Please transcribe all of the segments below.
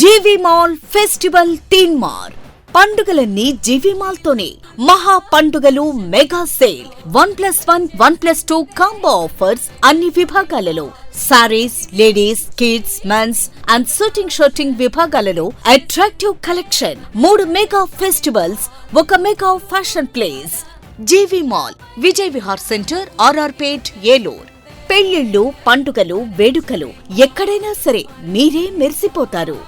జీవి mall festival theme మార్ పండుగలన్నీ జీవి mall తోనే. మహా పండుగలు మెగా సేల్ 1+1 1+2 కాంబో ఆఫర్స్ అన్ని విభాగాలలో. Sarees, ladies, kids, mens and suiting విభాగాలలో attractive collection. 3 mega festivals, 1 mega fashion place. G V mall, Vijay Vihar centre, R R Pet, Eluru. పెళ్లిళ్ళు, పండుగలు, వేడుకలు ఎక్కడైనా సరే మీరే మెరిసిపోతారు.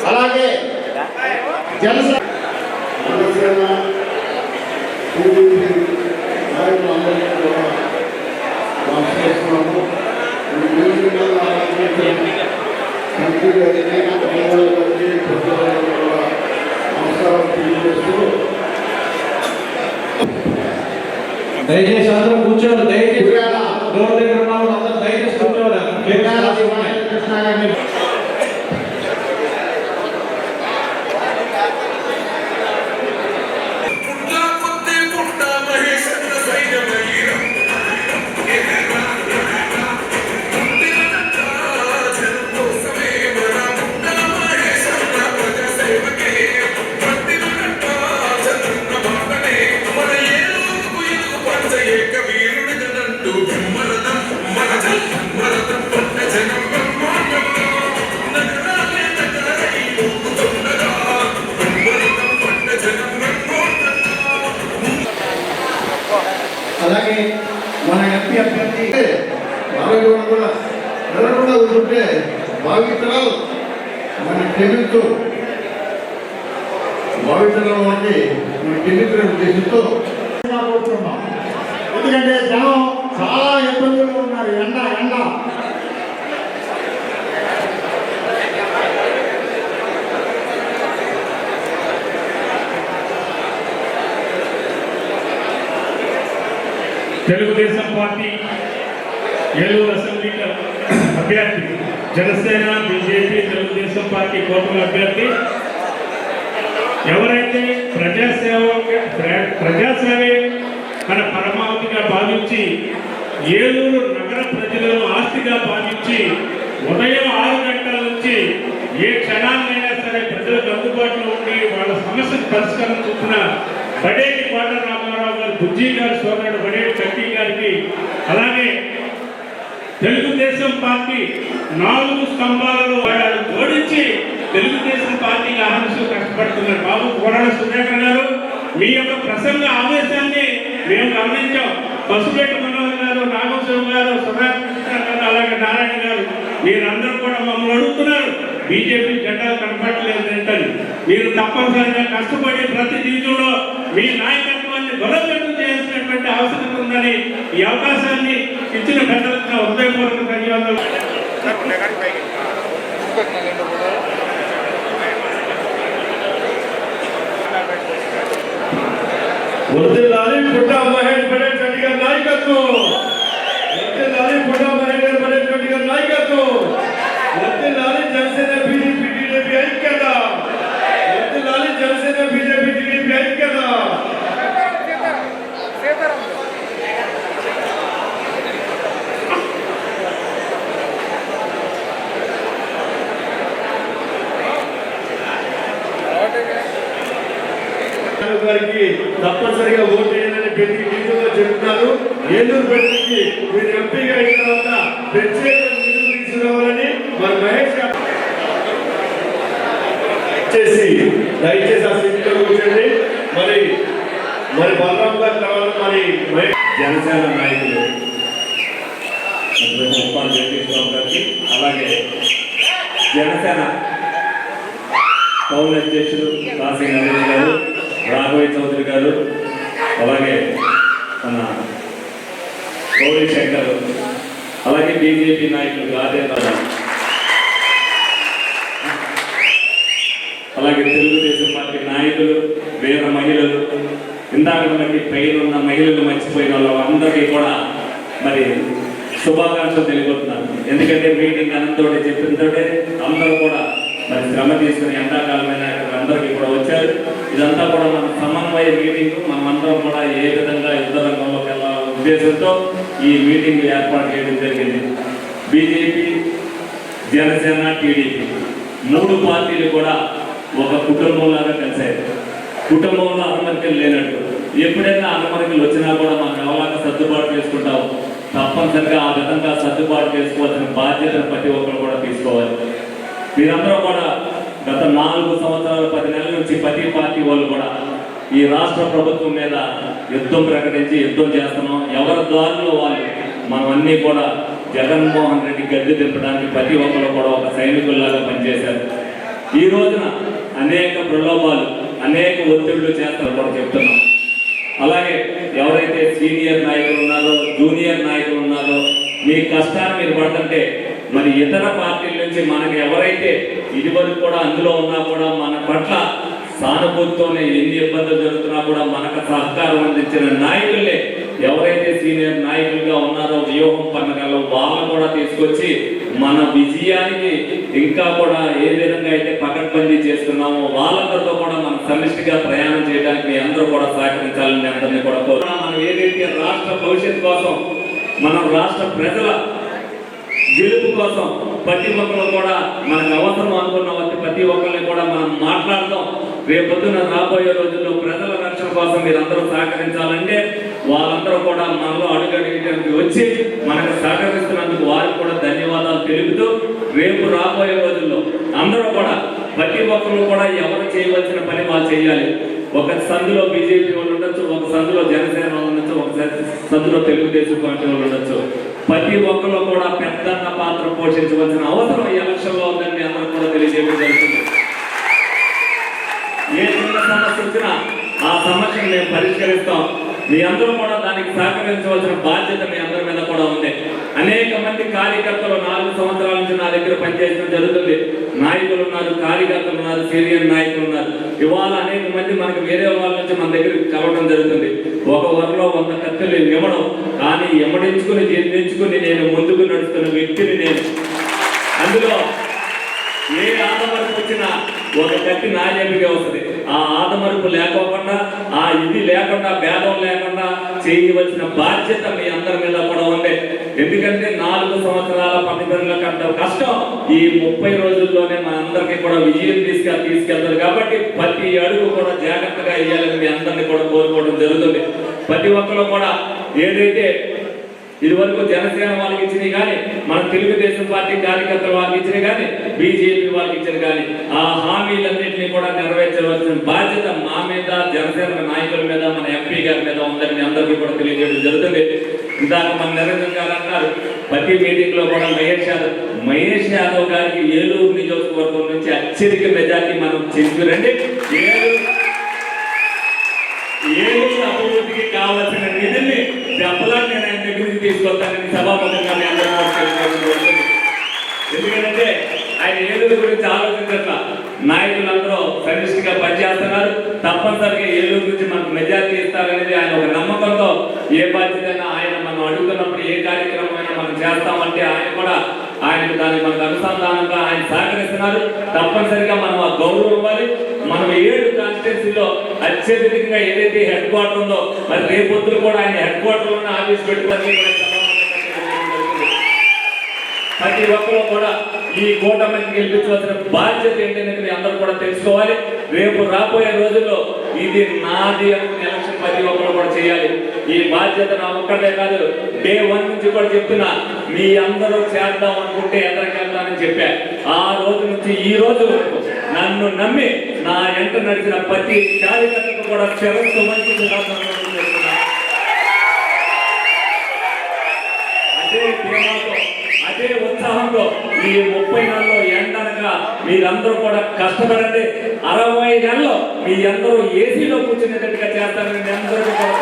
అలాగే జనసేన దయచేసి అందరూ కూర్చోండి. దయచేసి డోర్ దగ్గర ఉన్న వాళ్ళందరూ దయచేసి కూర్చోవాలి. అలాగే మన ఎంపీ అభ్యర్థి కూడా కూర్చుంటే భావితరాలు మన క్షమిస్తూ భావితరాలకి మన క్షమించిన ఉద్దేశంతో కోరుతున్నాం. ఎందుకంటే జనం చాలా ఇబ్బందులు ఉన్నారు. ఎండ తెలుగుదేశం పార్టీ ఏలూరు అసెంబ్లీ అభ్యర్థి, జనసేన బీజేపీ తెలుగుదేశం పార్టీ కూటమి అభ్యర్థి ఎవరైతే ప్రజాసేవే మన పరమావధిగా భావించి ఏలూరు నగర ప్రజలను ఆస్తిగా భావించి ఉదయం 6 గంటల నుంచి ఏ క్షణాన్నైనా సరే ప్రజలకు అందుబాటులో ఉండి వాళ్ళ సమస్యకు పరిష్కారం చూపిన బడేటి కోట రామారావు గారు, బుజ్జి గారి సోదరుడు బడేటి చట్టి గారికి, అలాగే తెలుగుదేశం పార్టీ 4 స్తంభాలలో వాళ్ళు జోడించి తెలుగుదేశం పార్టీకి ఆహ్వానిస్తూ కష్టపడుతున్నారు. బాబు కోరాడ సుధాకర్ గారు, మీ యొక్క ప్రసంగ ఆవేశాన్ని మేము గమనించాం. పసుపేట మనోహర్ గారు, నాగేశ్వర గారు, సుధాకర్ గారు, అలాగే నారాయణ గారు, మీరందరూ కూడా మమ్మల్ని అడుగుతున్నారు బీజేపీ జెండాలు కనపడలేదు ఏంటని. మీరు తప్పనిసరిగా కష్టపడి ప్రతి జీవితంలో మీ నాయకత్వాన్ని బలోపేతం చేయాల్సినటువంటి అవసరం ఉందని ఈ అవకాశాన్ని ఇచ్చిన పెద్దలకు నా హృదయపూర్వక ధన్యవాదాలు. వర్ధిల్లాలి పుట్టా మహేష్ బడేటి చట్టి గారి నాయకత్వం, వర్ధిల్లాలి పుట్టా మహేష్ బడేటి చట్టి గారి నాయకత్వం, వర్ధిల్లాలి జనసేన బీజేపీ టీడీపీ ఐక్యత, వర్ధిల్లాలి జనసేన బీజేపీ టీడీపీ ఐక్యత. గారికి తప్పనిసరిగా ఓటు వేయాలని ప్రతి నిధులుగా చెప్తున్నారు. ఏలూరు ప్రజలకి మీరు ఎంపీగా అయిన తర్వాత ప్రత్యేక నిధులు తీసుకురావాలని మరి మహేష్ చేసి దయచేసి ఆ స్థితిలో కూర్చోండి. మరి బలరాం గారి తర్వాత మరి జనసేన నాయకులు ఉప్పాల జగదీశ్వరరావు గారికి, అలాగే జనసేన పౌర అధ్యక్షులు కాశీ నరేష్ గారు, రాఘవయ్య చౌదరి గారు, అలాగే మన గౌరీ శంకర్, అలాగే బీజేపీ నాయకులు గాదే రాజా, అలాగే తెలుగుదేశం పార్టీ నాయకులు, వీర మహిళలు, ఇందాక మనకి పైన ఉన్న మహిళలు మర్చిపోయిన వాళ్ళందరికీ కూడా మరి శుభాకాంక్షలు తెలియబోతున్నాను. ఎందుకంటే మీటింగ్ అనంతోటి చెప్పినతోటే అందరూ కూడా మరి శ్రమ తీసుకుని ఎండాకాలమైన అందరికీ కూడా వచ్చారు. ఇదంతా కూడా మన సమన్వయ మీటింగ్. మనమందరం కూడా ఏ విధంగా యుద్ధ రంగంలోకి వెళ్ళాలనే ఉద్దేశంతో ఈ మీటింగ్ ఏర్పాటు చేయడం జరిగింది. బీజేపీ, జనసేన, టీడీపీ 3 పార్టీలు కూడా ఒక కుటుంబంలాగా కలిశాయి. కుటుంబంలో అనుమతిలు లేనట్టు ఎప్పుడైనా అనుమతిలు వచ్చినా కూడా మనం ఎవలాగా సర్దుబాటు చేసుకుంటాం. తప్పనిసరిగా ఆ విధంగా సర్దుబాటు చేసుకోవాల్సిన బాధ్యతను ప్రతి ఒక్కరు కూడా తీసుకోవాలి. మీరందరూ కూడా గత 4 సంవత్సరాలు 10 నెలల నుంచి ప్రతి పార్టీ వాళ్ళు కూడా ఈ రాష్ట్ర ప్రభుత్వం మీద యుద్ధం ప్రకటించి యుద్ధం చేస్తున్నాం. ఎవరి దారిలో వాళ్ళు మనం అన్నీ కూడా జగన్మోహన్ రెడ్డి గద్దె దింపడానికి ప్రతి ఒక్కరు కూడా ఒక సైనికుల్లాగా పనిచేశారు. ఈ రోజున అనేక ప్రలోభాలు, అనేక ఒత్తిళ్లు చేస్తారని కూడా చెప్తున్నాం. అలాగే ఎవరైతే సీనియర్ నాయకులు ఉన్నారో, జూనియర్ నాయకులు ఉన్నారో, మీ కష్టాన్ని మీరు పడుతుంటే మరి ఇతర పార్టీల నుంచి మనకు ఎవరైతే ఇదివరకు కూడా అందులో ఉన్నా కూడా మన పట్ల సానుభూతితోనే ఎన్ని ఇబ్బందులు జరుగుతున్నా కూడా మనకు సహకారం అందించిన నాయకులే ఎవరైతే సీనియర్ నాయకులుగా ఉన్నారో వ్యూహం పన్నగల్లో వాళ్ళు కూడా తీసుకొచ్చి మన విజయానికి ఇంకా కూడా ఏ విధంగా అయితే పకడ్బందీ చేస్తున్నామో వాళ్ళందరితో కూడా మనం సమిష్టిగా ప్రయాణం చేయడానికి మీ అందరూ కూడా సహకరించాలని అందరినీ కూడా కోరుతున్నాం. మనం ఏదైతే రాష్ట్ర భవిష్యత్తు కోసం, మనం రాష్ట్ర ప్రజల గెలుపు కోసం ప్రతి ఒక్కరు కూడా మనకు అవసరం అనుకున్న ప్రతి ఒక్కరిని కూడా మనం మాట్లాడతాం. రేపొద్దున రాబోయే రోజుల్లో ప్రజల రక్షణ కోసం మీరందరూ సహకరించాలంటే వాళ్ళందరూ కూడా మనలో అడుగడిగడానికి వచ్చి మనకు సహకరిస్తున్నందుకు వారికి కూడా ధన్యవాదాలు తెలుపుతూ రేపు రాబోయే రోజుల్లో అందరూ కూడా ప్రతి ఒక్కరు కూడా ఎవరు చేయవలసిన పని వాళ్ళు చేయాలి. ఒక సందులో బీజేపీ వాళ్ళు ఉండొచ్చు, ఒక సందులో జనసేన వాళ్ళు ఉండొచ్చు, ఒక సందులో తెలుగుదేశం పార్టీ వాళ్ళు ఉండొచ్చు. ప్రతి ఒక్కరు కూడా పెద్దన్న పాత్ర పోషించవలసిన అవసరం ఈ ఎలక్షన్లో ఉందని మీ అందరూ కూడా తెలియజేయడం జరుగుతుంది. ఏ చిన్న సమస్య వచ్చినా ఆ సమస్యను మేము పరిష్కరిస్తాం. మీ అందరూ కూడా దానికి సహకరించవలసిన బాధ్యత మీ అందరి మీద కూడా ఉంది. అనేక మంది కార్యకర్తలు 4 సంవత్సరాల నుంచి నా దగ్గర పనిచేయడం జరుగుతుంది. నాయకులు ఉన్నారు, కార్యకర్తలు ఉన్నారు, సీనియర్ నాయకులు ఉన్నారు. ఇవాళ అనేక మంది మనకు వేరే వాళ్ళ నుంచి మన దగ్గర కలవడం జరుగుతుంది. ఒక వరలో 100 కత్తులు ఇవ్వడం, కానీ ఎమ్మడించుకుని జీర్ణించుకుని నేను ముందుకు నడుస్తున్న వ్యక్తిని నేను. అందులో ఏ ఆదమరుపు వచ్చినా ఒక కత్తి నా జేబుకే వస్తుంది. ఆ ఆదమరుపు లేకోకుండా, ఆ ఇది లేకుండా, భేదం లేకుండా చేయవలసిన బాధ్యత మీ అందరి మీద కూడా ఉంది. ఎందుకంటే 4 సంవత్సరాల పనిపరుల కంటే కష్టం ఈ 30 రోజుల్లోనే మన అందరికీ కూడా విజయం తీసుకెళ్తారు. కాబట్టి ప్రతి అడుగు కూడా జాగ్రత్తగా వేయాలని మీ అందరినీ కూడా కోరుకోవడం జరుగుతుంది. ప్రతి ఒక్కరు కూడా ఏదైతే ఇదివరకు జనసేన వాళ్ళకి ఇచ్చినాయి కానీ, మన తెలుగుదేశం పార్టీ కార్యకర్తలు వాళ్ళకి ఇచ్చినాయి కానీ, బీజేపీ వాళ్ళకి ఇచ్చిన కానీ, ఆ హామీలన్నింటినీ కూడా నెరవేర్చవలసిన బాధ్యత మా మీద, జనసేన నాయకుల మీద, మన ఎంపీ గారి మీద ఉందని మీ అందరికీ కూడా తెలియజేయడం జరుగుతుంది. ఇందాక మన నిరంజన్ గారు అన్నారు, ప్రతి మీటింగ్ లో కూడా మహేష్ యాదవ్ గారికి ఏలూరు నియోజకవర్గం నుంచి అత్యధిక మెజార్టీ మనం చేసుకురండి. ఏలూరు అభివృద్ధికి కావాల్సిన నిధుల్ని దెబ్బలాంటి నేను ఆయన దగ్గరికి తీసుకొస్తానని సభాముఖంగా మీ అందరూ. ఎందుకంటే ఆయన ఏలూరు గురించి ఆలోచించట్ల. నాయకులందరూ సమిష్టిగా పనిచేస్తున్నారు. తప్పనిసరిగా ఏలూరు నుంచి మనకు మెజార్టీ ఇస్తారనేది ఆయన ఒక నమ్మకంతో ఏ బాధ్యత ఆయన మనం అడుగుతున్నప్పుడు ఏ కార్యక్రమం అయినా మనం చేస్తామంటే ఆయన కూడా ఆయనకు దానికి మనకు అనుసంధానంగా ఆయన సహకరిస్తున్నారు. తప్పనిసరిగా మనం ఆ గౌరవం ఇవ్వాలి. మనం 7 కాన్స్టిట్యున్సీలో అత్యధికంగా ఏదైతే హెడ్ క్వార్టర్ ఉందో, మరి రేపొద్దులు కూడా ఆయన హెడ్ క్వార్టర్లోనే ఆఫీస్ పెట్టుకోవాలి. ప్రతి ఒక్కరూ కూడా ఈ కూటమిని గెలిపించవలసిన బాధ్యత ఏంటనేది మీ అందరూ కూడా తెలుసుకోవాలి. రేపు రాబోయే రోజుల్లో ఇది నాది ఎలక్షన్ ప్రతి ఒక్కరు కూడా చేయాలి. ఈ బాధ్యత నా ఒక్కటే కాదు, డే 1 నుంచి కూడా చెప్తున్నా, మీ అందరూ చేద్దాం అనుకుంటే ఎదరికెళ్తానని చెప్పా. ఆ రోజు నుంచి ఈ రోజు వరకు నన్ను నమ్మి నా ఎంట నడిచిన ప్రతి కార్యకర్తకు కూడా శిరస్సు మంచి అదే ప్రేమతో, అదే ఉత్సాహంతో ఈ 30 నెలల్లో ఎండనగా మీరందరూ కూడా కష్టపడండి. 60 నెలల్లో మీ అందరూ ఏసీలో కూర్చునేటట్టుగా చేస్తారని మీ అందరికీ కూడా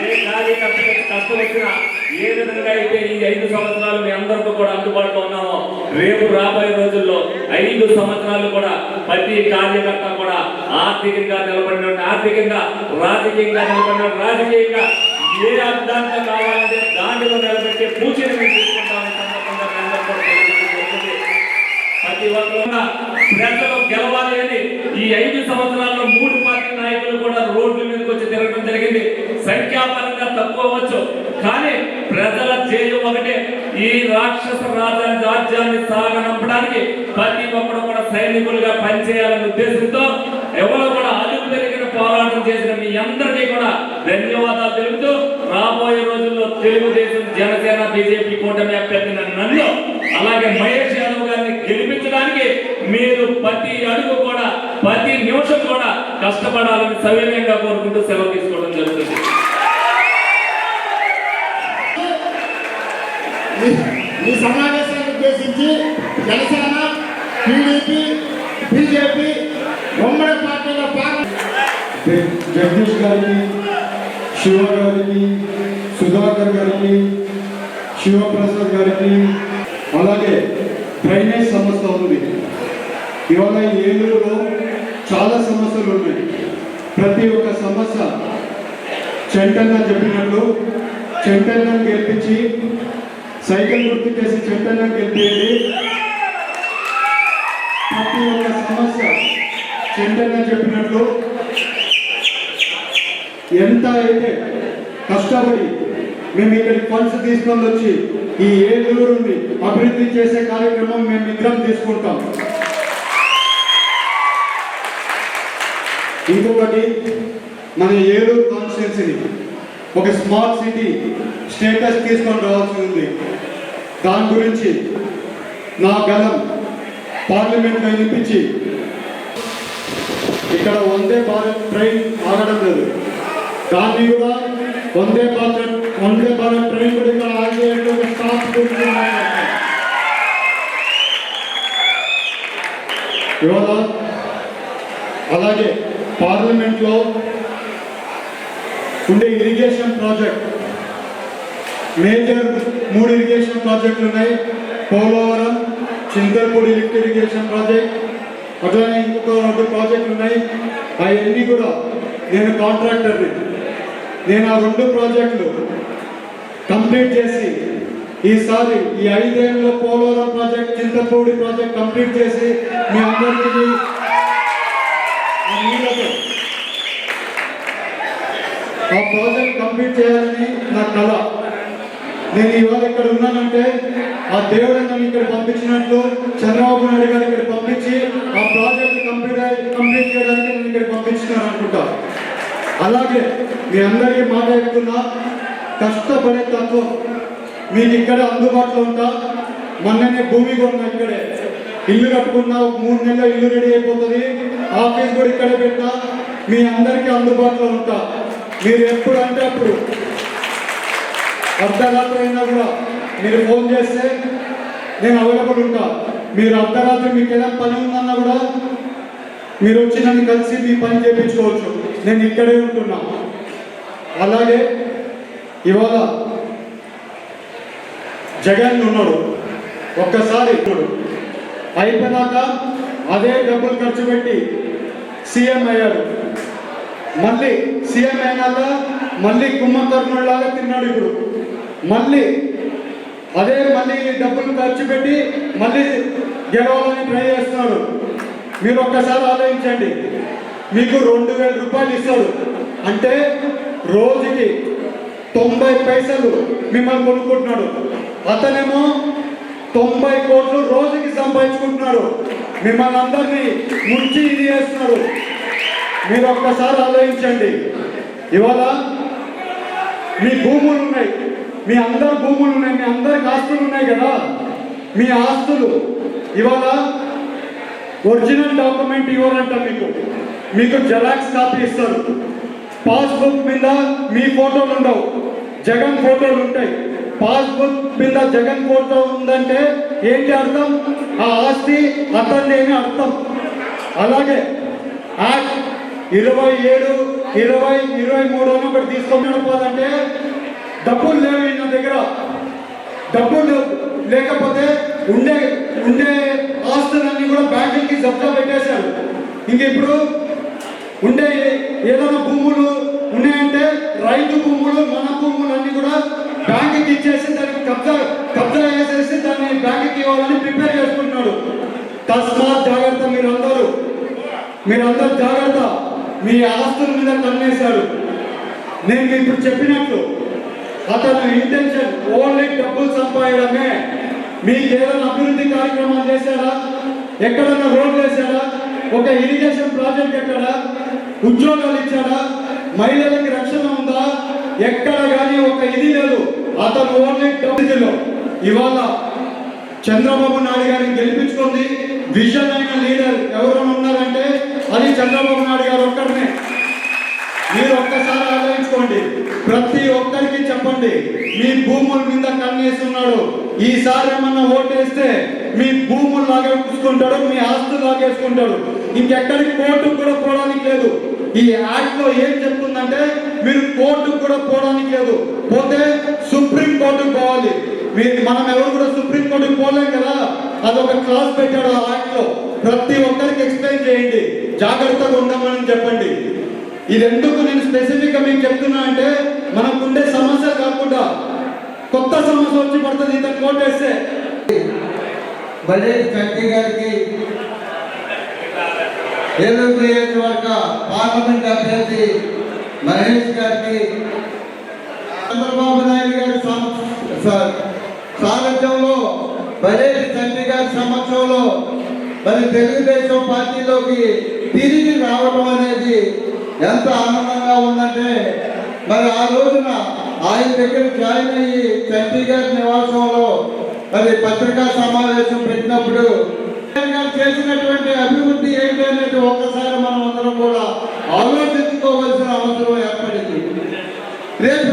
ఏ కార్యకర్తకి కష్టం వచ్చినా, ఏ విధంగా అయితే ఈ 5 సంవత్సరాలు మీ అందరికీ కూడా అందుబాటులో ఉన్నామో, రేపు రాబోయే రోజుల్లో 5 సంవత్సరాలు కూడా ప్రతి కార్యకర్త కూడా ఆర్థికంగా నిలబడిన, ఆర్థికంగా రాజకీయంగా నిలబడిన, రాజకీయంగా ఏ అర్థాంతం కావాలంటే దాంట్లో నిలబెట్టే పూజలు మేము తీసుకుంటామని సందర్భంగా ప్రతి ఒక్కరు ప్రజలు గెలవాలి అని ఈ 5 సంవత్సరాల్లో 3 పార్టీ నాయకులు కూడా రోడ్ల మీదకి వచ్చి తిరగడం జరిగింది. సంఖ్యాపరంగా తక్కువవచ్చు, కానీ ప్రజల జేయం ఒకటే. ఈ రాక్షస రాజ్యాన్ని సాగనంపడానికి ప్రతి ఒక్కరు కూడా సైనికులుగా పనిచేయాలనే ఉద్దేశంతో ఎవరు కూడా అదుపు జరిగిన పోరాటం చేసిన మీ అందరికీ కూడా ధన్యవాదాలు తెలుపుతూ, రాబోయే రోజుల్లో తెలుగుదేశం, జనసేన, బీజేపీ కూటమి అభ్యర్థి నన్ను అలాగే మహేష్ యాదవ్ గారిని గెలిపించడానికి మీరు ప్రతి అడుగు కూడా, ప్రతి నిమిషం కూడా కష్టపడాలని సవినయంగా కోరుకుంటూ సెలవు తీసుకోవడం జరుగుతుంది. ఈ సమావేశాన్ని ఉద్దేశించి జనసేన, టీడీపీ, బీజేపీ ఉమ్మడి పార్టీల జగదీష్ గారికి, శివ గారికి, సుధాకర్ గారికి, శివప్రసాద్ గారికి, అలాగే డ్రైనేజ్ సమస్య ఉంది. ఇవాళ ఏలూరులో చాలా సమస్యలు ఉన్నాయి. ప్రతి ఒక్క సమస్య చెంటన్న చెప్పినట్లు చెంటన్నను గెలిపించి సైకిల్ గుర్తు చేసి చెంటన్నను గెలిపేయండి. ప్రతి ఒక్క సమస్య చెంటన్న చెప్పినట్లు ఎంత అయితే కష్టపడి మేము ఇక్కడికి ఫండ్స్ తీసుకొని వచ్చి ఈ ఏలూరుని అభివృద్ధి చేసే కార్యక్రమం మేము ఇద్దరం తీసుకుంటాం. ఇంకొకటి, మన ఏలూరు కాన్స్టిట్యున్సీని ఒక స్మార్ట్ సిటీ స్టేటస్ తీసుకొని రావాల్సి ఉంది. దాని గురించి నా గలం పార్లమెంట్లో వినిపించి, ఇక్కడ వందే భారత్ ట్రైన్ ఆగడం లేదు, దాన్ని కూడా వందే భారత్ ట్రైన్ కూడా ఇక్కడ ఆగిపోయేట్టు ఒక స్టాప్ గురించి మాట్లాడతాం. ఇవాళ అలాగే పార్లమెంట్లో ఉండే ఇరిగేషన్ ప్రాజెక్ట్ మేజర్ 3 ఇరిగేషన్ ప్రాజెక్టులు ఉన్నాయి. Polavaram, Chintalapudi lift irrigation project, అట్లానే ఇంకొక 2 ప్రాజెక్టులు ఉన్నాయి. అవన్నీ కూడా నేను కాంట్రాక్టర్ని. నేను ఆ 2 ప్రాజెక్టులు కంప్లీట్ చేసి ఈసారి ఈ 5 ఏళ్ళలో Polavaram project, Chintalapudi project complete చేసి మీ అందరికీ ఆ ప్రాజెక్ట్ కంప్లీట్ చేయాలని నా కళ. నేను ఇవాళ ఇక్కడ ఉన్నానంటే ఆ దేవుడు నన్ను ఇక్కడ పంపించినట్లు చంద్రబాబు నాయుడు గారు ఇక్కడ పంపించి ఆ ప్రాజెక్ట్ కంప్లీట్ చేయడానికి నేను ఇక్కడ పంపించినాను అనుకుంటా. అలాగే మీ అందరికీ మాట చెప్తున్నా, కష్టపడే తత్వం మీకు ఇక్కడ అందుబాటులో ఉంటా. మొన్ననే భూమి కొన్నా, ఇక్కడే ఇల్లు కట్టుకున్నా, 3 నెలల్లో ఇల్లు రెడీ అయిపోతుంది. ఆఫీస్ కూడా ఇక్కడే పెట్టా. మీ అందరికీ అందుబాటులో ఉంటా. మీరు ఎప్పుడు అంటే అప్పుడు అర్ధరాత్రి అయినా కూడా మీరు ఫోన్ చేస్తే నేను అవైలబుల్ ఉంటా. మీరు అర్ధరాత్రి మీకు ఏదైనా పని ఉందన్నా కూడా మీరు వచ్చి నన్ను కలిసి మీ పని చేయించుకోవచ్చు. నేను ఇక్కడే ఉంటున్నా. అలాగే ఇవాళ జగన్ ఉన్నాడు, ఒక్కసారి అయిపోయినాక అదే డబ్బులు ఖర్చు పెట్టి సీఎం అయ్యాడు. మళ్ళీ సీఎం అయినాక మళ్ళీ కుంభకర్ణుడిలాగా తిన్నాడు. ఇప్పుడు మళ్ళీ డబ్బులు ఖర్చు పెట్టి మళ్ళీ గెలవాలని ట్రై చేస్తున్నాడు. మీరు ఒక్కసారి ఆలోచించండి, మీకు 2000 రూపాయలు ఇస్తాడు అంటే రోజుకి 90 పైసలు మిమ్మల్ని కొనుక్కుంటున్నాడు. అతనేమో 90 కోట్లు రోజుకి సంపాదించుకుంటున్నాడు. మిమ్మల్ని అందరినీ ముంచి ఇది చేస్తున్నాడు. మీరు ఒక్కసారి ఆలోచించండి. ఇవాళ మీ భూములు ఉన్నాయి, మీ అందరి భూములు ఉన్నాయి, మీ అందరికి ఆస్తులు ఉన్నాయి కదా. మీ ఆస్తులు ఇవాళ ఒరిజినల్ డాక్యుమెంట్ ఇవ్వరంట. మీకు జెరాక్స్ కాపీ ఇస్తారు. పాస్బుక్ మీద మీ ఫోటోలు ఉండవు, జగన్ ఫోటోలు ఉంటాయి. పాస్బుక్ మీద జగన్ ఫోటో ఉందంటే ఏంటి అర్థం? ఆ ఆస్తి అతన్ని అని అర్థం. అలాగే యాక్ట్ 27, 20, 23 అని ఒకటి తీసుకొని నడపాలంటే డబ్బులు లేవు నా దగ్గర. డబ్బులు లేకపోతే ఉండే ఆస్తులన్నీ కూడా బ్యాంకులకి జప్తా పెట్టేశారు. ఇంక ఇప్పుడు ఉండే ఏదైనా భూములు ఉన్నాయంటే రైతు భూములు, మన భూములు అన్ని కూడా బ్యాంకుకి ఇచ్చేసి దానికి కబ్జా వేసేసి దాన్ని బ్యాంకుకి ఇవ్వాలని ప్రిపేర్ చేసుకుంటున్నాడు. తస్మాత్ జాగ్రత్త, మీరందరూ జాగ్రత్త. మీ ఆస్తుల మీద కన్నేశాడు. నేను ఇప్పుడు చెప్పినట్లు అతను ఇంటెన్షన్ ఓన్లీ డబ్బులు సంపాదడమే. మీకు ఏదైనా అభివృద్ధి కార్యక్రమాలు చేశాడా? ఎక్కడన్నా రోడ్లు వేశాడా? ఒక ఇరిగేషన్ ప్రాజెక్ట్ ఎక్కడా? ఉద్యోగాలు ఇచ్చాడా? మహిళలకి రక్షణ ఉందా? ఎక్కడ కానీ ఒక ఇది లేదు. అతను ఓన్లీ డబ్బులో. ఇవాళ చంద్రబాబు నాయుడు గారిని గెలిపించుకుంది విజన్ అయిన లీడర్ ఎవరైనా ఉన్నారంటే అది చంద్రబాబు నాయుడు గారు ఒక్కరినే. మీరు ఒక్కసారి ఆలోచించుకోండి. ప్రతి ఒక్కరికి చెప్పండి, మీ భూముల మీద కన్నేస్తున్నాడు. ఈసారి ఏమన్నా ఓటేస్తే మీ భూములు లాగేసుకుంటాడు, మీ ఆస్తులు లాగేసుకుంటాడు. ఇంకెక్కడికి కోర్టుకు కూడా పోవడానికి లేదు. ఈ యాక్ట్ లో ఏం చెప్తుందంటే మీరు కోర్టుకు కూడా పోవడానికి లేదు. పోతే సుప్రీం కోర్టుకు పోవాలి. మనం ఎవరు కూడా సుప్రీం కోర్టుకు పోలేం కదా. అదొక క్లాస్ పెట్టాడు ఆ యాక్ట్ లో. ప్రతి ఒక్కరికి ఎక్స్ప్లెయిన్ చేయండి, జాగ్రత్తగా ఉండమని చెప్పండి. ఇది ఎందుకు నేను స్పెసిఫిక్ గా మీకు చెప్తున్నా అంటే మనకుండే సమస్య కాకుండా కొత్త సమస్య వచ్చి పడుతుంది ఇతను కోటేస్తే. బడ్జెట్ కట్టి గారికి ఏలూరు నియోజకవర్గ పార్లమెంట్ అభ్యర్థి మహేష్ గారికి, చంద్రబాబు నాయుడు గారి సారథ్యంలో బడ్జెట్ కట్టి గారి సమక్షంలో మరి తెలుగుదేశం పార్టీలోకి తిరిగి రావడం అనేది ఎంత ఆనందంగా ఉందంటే, మరి ఆ రోజున ఆయన దగ్గర జాయిన్ అయ్యి చంటి గారి నివాసంలో మరి పత్రికా సమావేశం పెట్టినప్పుడు చేసినటువంటి అభివృద్ధి ఏంటి అనేది ఒక్కసారి మనం అందరం కూడా ఆలోచించుకోవాల్సిన అవసరం ఏర్పడింది. రేపు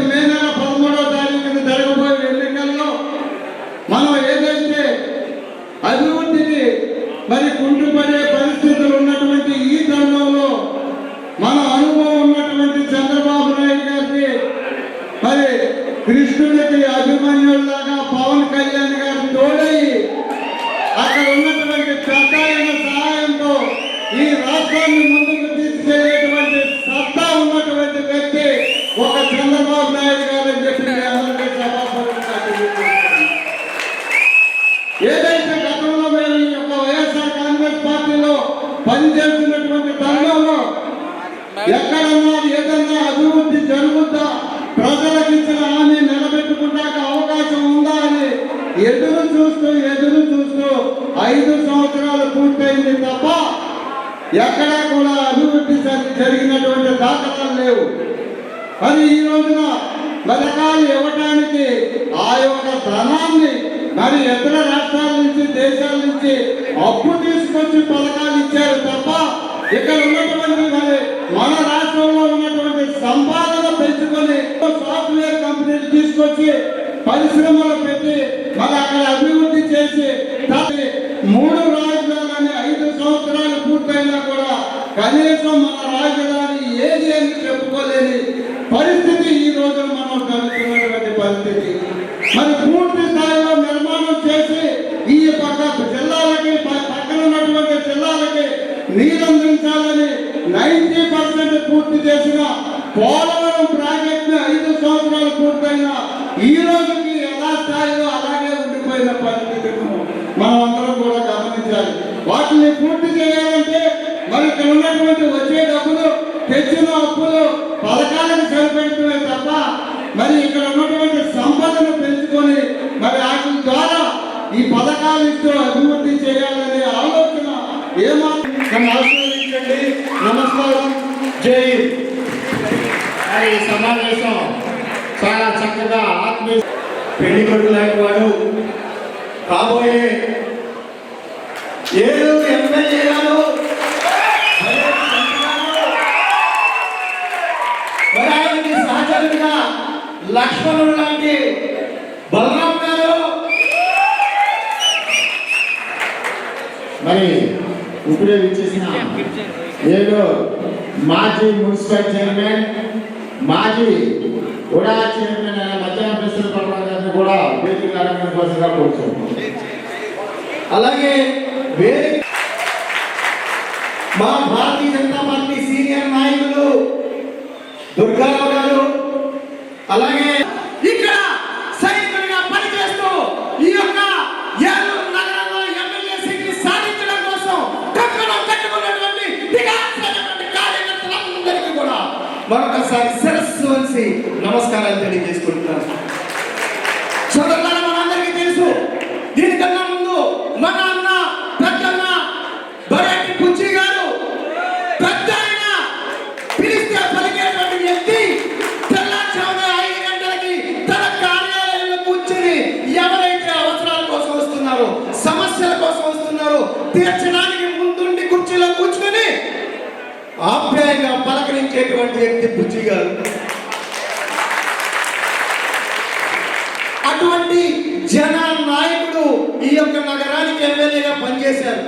రాష్ట్రాన్ని ముందుకు తీసుకెళ్లేటువంటి సత్తా ఉన్నటువంటి వ్యక్తి ఒక చంద్రబాబు నాయుడు గారు అని చెప్పి మీ అందరికీ సభాపూర్వకంగా తెలియజేస్తున్నాను. ఏదైతే గతంలో మేము ఈ యొక్క వైఎస్ఆర్ కాంగ్రెస్ పార్టీలో పనిచేస్తున్నటువంటి తరుణంలో ఎక్కడన్నా ఏదన్నా అభివృద్ధి జరుగుతా, ప్రజలకు ఇచ్చిన హామీ నిలబెట్టుకుంటాక అవకాశం ఉందా అని ఎదురు చూస్తూ 5 సంవత్సరాలు పూర్తయింది తప్ప ఎక్కడా కూడా అభివృద్ధి జరిగినటువంటి దాఖలాలు లేవు. మరి ఈ రోజున పథకాలు ఇవ్వటానికి ఆ యొక్క ధనాన్ని మరి ఇతర రాష్ట్రాల నుంచి దేశాల నుంచి అప్పు తీసుకొచ్చి పథకాలు ఇచ్చారు తప్ప ఇక్కడ ఉన్నటువంటి మరి మన రాష్ట్రంలో ఉన్నటువంటి సంపాదన పెంచుకొని సాఫ్ట్వేర్ కంపెనీలు తీసుకొచ్చి పరిశ్రమలు పెట్టి మరి అక్కడ అభివృద్ధి చేసి 3 రాజధానులని 5 సంవత్సరాలు పూర్తయినా కూడా కనీసం మన రాజధాని ఏది అని చెప్పుకోలేని పరిస్థితి ఈ రోజు మనం జరుగుతున్నటువంటి పరిస్థితి. మరి పూర్తి స్థాయిలో నిర్మాణం చేసి ఈ పక్క జిల్లాలకి పక్కన ఉన్నటువంటి జిల్లాలకి నీరు అందించాలని 90% పూర్తి చేసిన పోలవరం ప్రాజెక్టు 5 సంవత్సరాలు పూర్తయినా ఈ రోజుకి యథాస్థాయిలో అలాగే ఉండిపోయిన పరిస్థితులను మనం అందరం కూడా గమనించాలి. వాటిని పూర్తి చేయాలంటే మరి ఇక్కడ ఉన్నటువంటి వచ్చే డబ్బులు తెచ్చిన అప్పులు పథకాలకు సరిపెడుతున్నాయి తప్ప మరి ఇక్కడ ఉన్నటువంటి సంపదను పెంచుకొని మరి వాటి ద్వారా ఈ పథకాలు ఇస్తూ అభివృద్ధి చేయాలనే ఆలోచన ఏమాత్రం ఆశీర్వదించండి. నమస్కారం. జై హింద్. ఈ సమావేశం చాలా చక్కగా ఆత్మీయ పెళ్లి కొడుకు లాంటి వాడు కాబోయే ఏలూరు ఎమ్మెల్యే గారు మరి ఆయనకి సహచరుడిగా లక్ష్మణుడు లాంటి బలరాం గారు మరి ఇప్పుడే విచ్చేసిన ఏదో మాజీ మున్సిపల్ చైర్మన్, మాజీ ఉడా చైర్మన్ అయిన మధ్యాహ్న ప్రశ్న పర్వం గారిని కూడా వేదిక అలంకరించవలసిగా కోరుతున్నాం. అలాగే వేరే మా భారతీయ జనతా పార్టీ సీనియర్ నాయకులు దుర్గారావు గారు, అలాగే ఇక్కడ సైనికులుగా పనిచేస్తూ ఈ యొక్క ఏలూరు నగరంలో ఎమ్మెల్యే సీట్ని సాధించడం కోసం కంకణం కట్టుకున్నటువంటి దిగాల్సినటువంటి కార్యకర్తలందరికీ కూడా మరొకసారి శిరస్సు వంచి నమస్కారాలు తెలియజేసుకుంటున్నాను. సోదరులారా, మనందరికీ తెలుసు, దీనికన్నా ముందు మన అన్న పెద్దన్న బరేటి పుచ్చి గారు పెద్ద ఆయన పిలిస్తే పలికేటువంటి వ్యక్తి తెల్లారుజామున 5 గంటలకి తన కార్యాలయంలో కూర్చొని ఎవరైతే అవసరాల కోసం వస్తున్నారో, సమస్యల కోసం వస్తున్నారో తీర్చడానికి ముందుండి కుర్చీలో కూర్చొని ఆప్యాయంగా పలకరించేటువంటి వ్యక్తి బుజ్జి గారు. అటువంటి జన నాయకుడు ఈ యొక్క నగరానికి ఎమ్మెల్యేగా పనిచేశారు.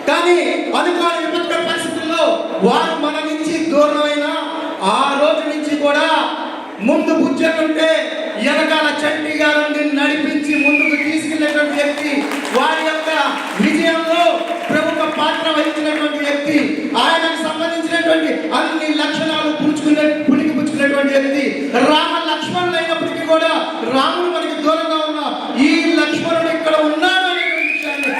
కానీ అనుకోని విపత్కర పరిస్థితుల్లో వారు మన నుంచి దూరమైన ఆ రోజు నుంచి కూడా ముందు బుజ్జనుంటే వెనకాల చంటి గారుని నడిపించి ముందుకు తీసుకెళ్లేటువంటి వ్యక్తి, వారి యొక్క విజయంలో ప్రముఖ పాత్ర వహించినటువంటి వ్యక్తి, ఆయనకు సంబంధించినటువంటి అన్ని లక్షణాలు పుణికిపుచ్చుకునేటువంటి వ్యక్తి, రామ లక్ష్మణుడు అయినప్పటికీ కూడా రాముడు మనకి దూరంగా ఉన్న ఈ లక్ష్మణుడు ఇక్కడ ఉన్నాడు అనేటువంటి విషయాన్ని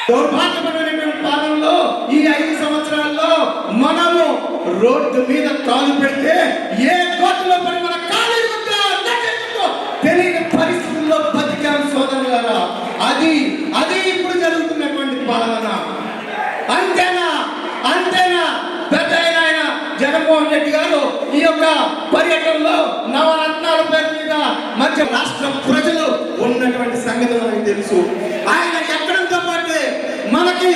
దౌర్భాగ్యపడినటువంటి పాలనలో ఈ 5 సంవత్సరాల్లో మనము రోడ్డు మీద కాలు పెడితే ఏ కోర్టులో పడి మన కాలు తెలియని పరిస్థితుల్లో బతికాం సోదరులారా. అది ఇప్పుడు జరుగుతున్నటువంటి పాలన. అంతేనా పెద్ద ఆయన జగన్మోహన్ రెడ్డి గారు ఈ యొక్క పర్యటనలో నవరత్నాల పేరు మీద మధ్య రాష్ట్ర ప్రజలు ఉన్నటువంటి సంగతి మనకు తెలుసు. ఆయన ఎక్కడంతో పాటు మనకి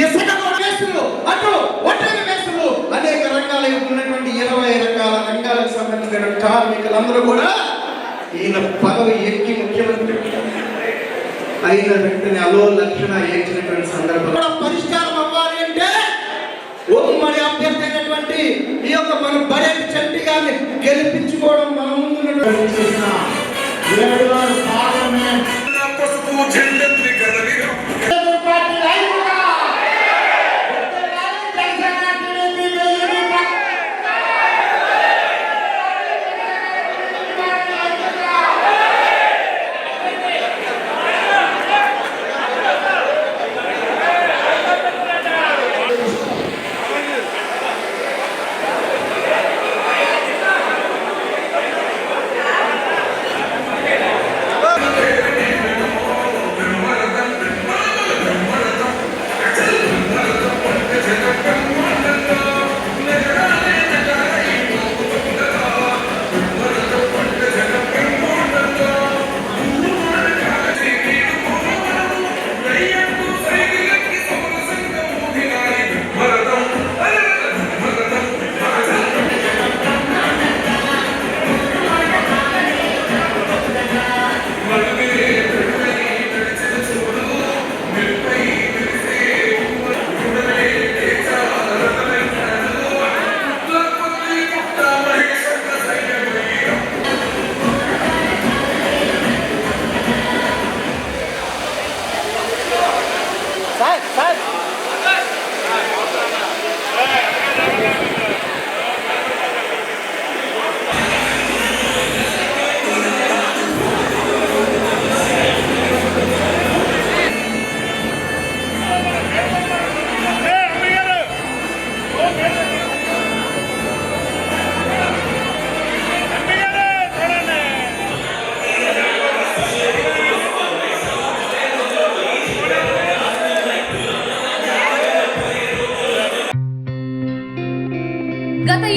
ఇసుక వేసులు, అటు ఒట్టని వేసులు, అనేక రంగాలు ఉన్నటువంటి 20 రకాల రంగాలకు సంబంధించిన కార్మికులందరూ కూడా ఈయన పదవి ఎక్కి ముఖ్యమంత్రి అయిన వెంటనే అలో లక్షణ ఏడ్చినటువంటి సందర్భంలో పరిష్కారం అవ్వాలి అంటే ఉమ్మడి అభ్యర్థి అయినటువంటి ఈ యొక్క మన బరేటి చంటి గారిని గెలిపించుకోవడం మన ముందు పార్లమెంట్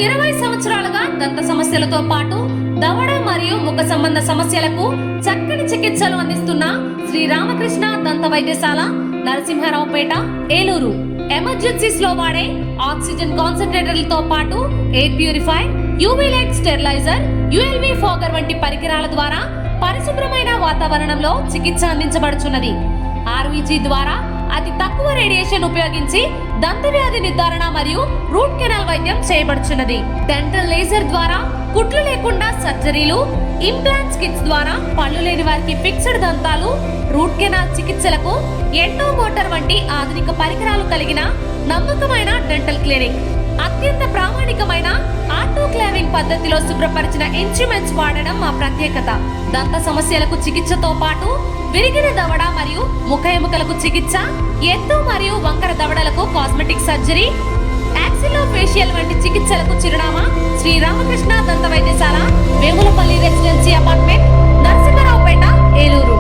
20 సంవత్సరాలుగా దంత సమస్యలతో పాటు దవడ మరియు ముఖ సంబంధ సమస్యలకు చక్కని చికిత్సలు అందిస్తున్న శ్రీ రామకృష్ణ దంత వైద్యశాల, నరసింహారావుపేట, ఏలూరు. ఎమర్జెన్సీస్ లో వాడే ఆక్సిజన్ కాన్సంట్రేటర్లతో పాటు air purifier, UV light steriliser, ULV fogger వంటి పరికరాల ద్వారా పరిశుభ్రమైన వాతావరణంలో చికిత్స అందించబడుచున్నది. ఆర్వీజీ ద్వారా అతి తక్కువ రేడియేషన్ ఉపయోగించి దంత వ్యాధి నిర్ధారణ మరియు రూట్ కెనాల్ వైద్యం చేయబడుచున్నది. డెంటల్ లేజర్ ద్వారా కుట్లు లేకుండా సర్జరీలు, ఇంప్లాంట్స్ కిట్స్ ద్వారా పళ్ళు లేని వారికి ఫిక్స్డ్ దంతాలు, రూట్ కెనాల్ చికిత్సలకు ఎండో మోటార్ వంటి ఆధునిక పరికరాలు కలిగిన నమ్మకమైన డెంటల్ క్లినిక్. అత్యంత ప్రామాణికమైన ఆటోక్లావింగ్ పద్ధతిలో శుభ్రపరిచిన ఇన్స్ట్రుమెంట్స్ వాడడం మా ప్రత్యేకత. దంత సమస్యలకు చికిత్సతో పాటు విరిగిన దవడ మరియు ముఖ ఎముకలకు చికిత్స, ఎత్తు మరియు వంకర దవడలకు కాస్మెటిక్ సర్జరీ, యాక్సిలోఫేషియల్ వంటి చికిత్సలకు చిరునామా శ్రీ రామకృష్ణ దంత వైద్యశాల, వేములపల్లి రెసిడెన్సీ అపార్ట్మెంట్, నరసింహారావుపేట, ఏలూరు.